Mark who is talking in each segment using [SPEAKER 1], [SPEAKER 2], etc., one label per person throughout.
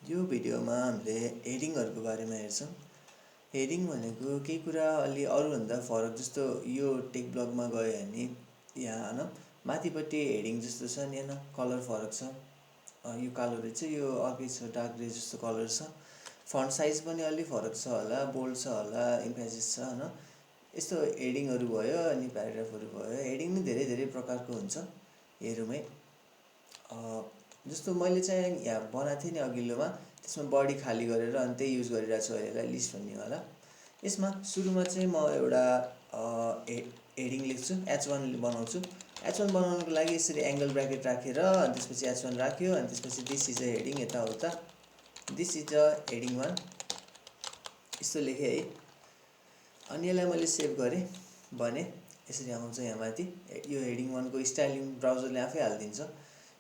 [SPEAKER 1] यो भिडियोमा हामीले हेडिङहरुको बारेमा हेर्छौं। हेडिङ भनेको केही कुरा अलि अरूभन्दा फरक, जस्तो यो टेक ब्लकमा गयो भने यहाँ हैन माथिपट्टि हेडिङ जस्तो छ नि, हैन कलर फरक छ। यो कालो रहेछ, यो अर्कै छ, डार्क ग्रे जस्तो कलर छ। फन्ट साइज पनि अलि फरक छ होला, बोल्ड छ होला, इम्फेसिस छ हैन। यस्तो हेडिङहरु भयो अनि प्याराग्राफहरु भयो। हेडिङ नि धेरै प्रकारको हुन्छ हेरौँमै। जस्तो मैले चाहिँ यहाँ बनाएको थिएँ नि अघिल्लोमा, त्यसमा बडी खाली गरेर अनि त्यही युज गरिरहेको छु अहिलेलाई, लिस्ट भन्नेवाला। यसमा सुरुमा चाहिँ म एउटा हेडिङ लेख्छु, h1 बनाउँछु। h1 बनाउनको लागि यसरी एंगल ब्र्याकेट राखेर अनि त्यसपछि h1 राख्यो अनि त्यसपछि दिस इज अ हेडिङ यताउता, दिस इज अ हेडिङ 1 यस्तो लेखेँ है। अनि यसलाई मैले सेभ गरेँ भने यसरी आउँछ यहाँ माथि। यो हेडिङ 1 को स्टाइलिङ ब्राउजरले आफै हालिदिन्छ।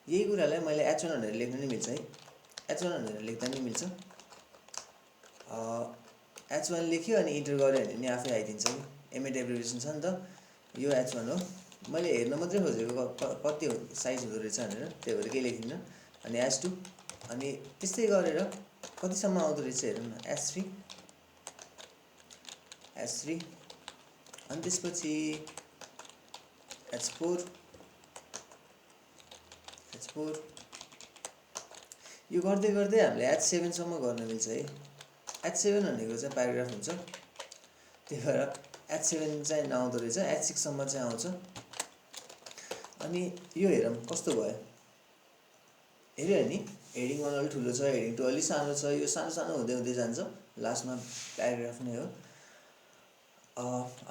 [SPEAKER 1] यही कुरालाई मैले h1 भनेर लेख्न नि मिल्छ है, h1 भनेर लेख्दा नि मिल्छ। h1 लेख्यो अनि इन्टर गरे भने नि आफै आइदिन्छ कि, एमेट एब्रिभिएसन छ नि त। यो h1 हो, मैले हेर्न मात्रै खोजेको कति साइज हुँदो रहेछ भनेर, त्यही भएर केही लेखिन्न। अनि h2 अनि त्यस्तै गरेर कतिसम्म आउँदो रहेछ हेरौँ न, h3 अनि त्यसपछि h4 यो गर्दै गर्दै हामीले h7 सम्म गर्न मिल्छ है। h7 भनेको चाहिँ प्याराग्राफ हुन्छ, त्यही भएर h7 चाहिँ नआउँदो रहेछ, h6 सम्म चाहिँ आउँछ। अनि यो हेरौँ कस्तो भयो, हेर्यो नि हेडिङ 1 अलि ठुलो छ, हेडिङ 2 अलि सानो छ। यो सानो सानो हुँदै हुँदै जान्छ, लास्टमा प्याराग्राफ नै हो।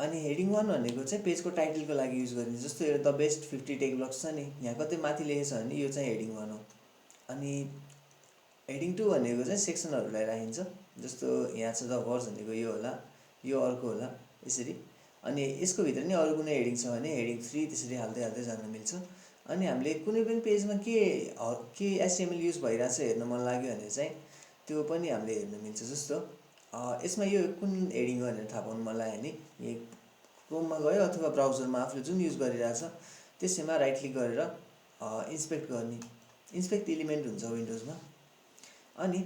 [SPEAKER 1] अनि हेडिङ 1 भनेको चाहिँ पेजको टाइटलको लागि युज गरिन्छ। जस्तो यो द बेस्ट 50 टेक ब्लक्स छ नि, यहाँ कतै माथि लेखेछ भने यो चाहिँ हेडिङ 1 हो। अनि हेडिङ 2 भनेको चाहिँ सेक्सनहरुलाई राखिन्छ। जस्तो यहाँ छ द वर्ड्स भनेको यो होला, यो अर्को होला, यसरी। अनि यसको भित्र नि अरु कुनै हेडिङ छ भने हेडिङ 3 त्यसरी हाल्दै जान मिल्छ। अनि हामीले कुनै पनि पेजमा के HTML युज भइराछ हेर्न मन लाग्यो भने चाहिँ त्यो पनि हामीले हेर्न मिल्छ। जस्तो यसमा यो कुन हेडिङ हो भनेर थाहा पाउन मन लाग्यो भने यही क्रोममा गयो अथवा ब्राउजरमा आफूले जुन युज गरिरहेछ त्यसैमा राइट क्लिक गरेर इन्स्पेक्ट गर्ने, इन्स्पेक्ट एलिमेन्ट हुन्छ विन्डोजमा। अनि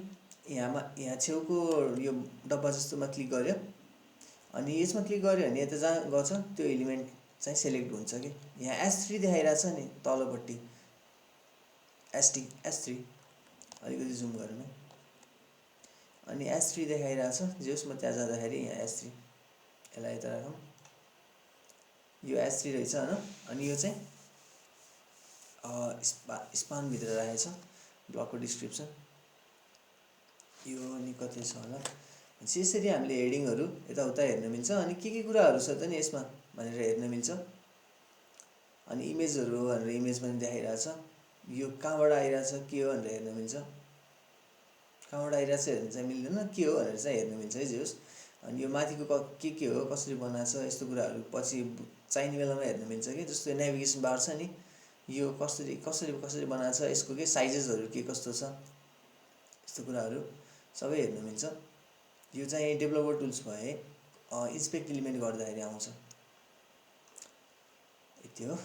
[SPEAKER 1] यहाँ छेउको यो डब्बा जस्तोमा क्लिक गर्यो अनि यसमा क्लिक गर्यो भने यता जहाँ गर्छ त्यो एलिमेन्ट चाहिँ सिलेक्ट हुन्छ कि। यहाँ h3 देखाइराछ नि तलपट्टि, h3 अलिकति जुम गरौँ है। अनि h3 देखाइराछ, जस म त्यहाँ जाँदाखेरि यहाँ h3, यसलाई यता राखौँ, यो h3 रहेछ हैन। अनि यो चाहिँ स्पान भित्र राखेछ, ब्लकको डिस्क्रिप्सन यो नि कति छ होला। यसरी हामीले हेडिङहरु यताउता हेर्न मिल्छ। अनि के कुराहरु छ त नि यसमा भनेर हेर्न मिल्छ। अनि इमेजहरु भनेर इमेज पनि देखाइराछ, यो कहाँबाट आइराछ के हो भनेर हेर्न मिल्छ। कहाँबाट आइराछ हेर्न चाहिँ मिल्दैन, के हो भनेर चाहिँ हेर्न मिल्छ है जे होस्। अनि यो माथिको के हो, कसरी बनाछ, यस्तो कुराहरु पछि चाहिने बेलामा हेर्न मिल्छ कि। जस्तो यो नेभिगेसन बार छ नि, यो कसरी बनाछ, यसको के साइजेसहरु के कस्तो छ, यस्तो कुराहरु सबै हेर्न मिल्छ। यो चाहिँ डेभलपर टुल्स भए इन्स्पेक्ट एलिमेन्ट गर्दाखेरि आउँछ। यति हो।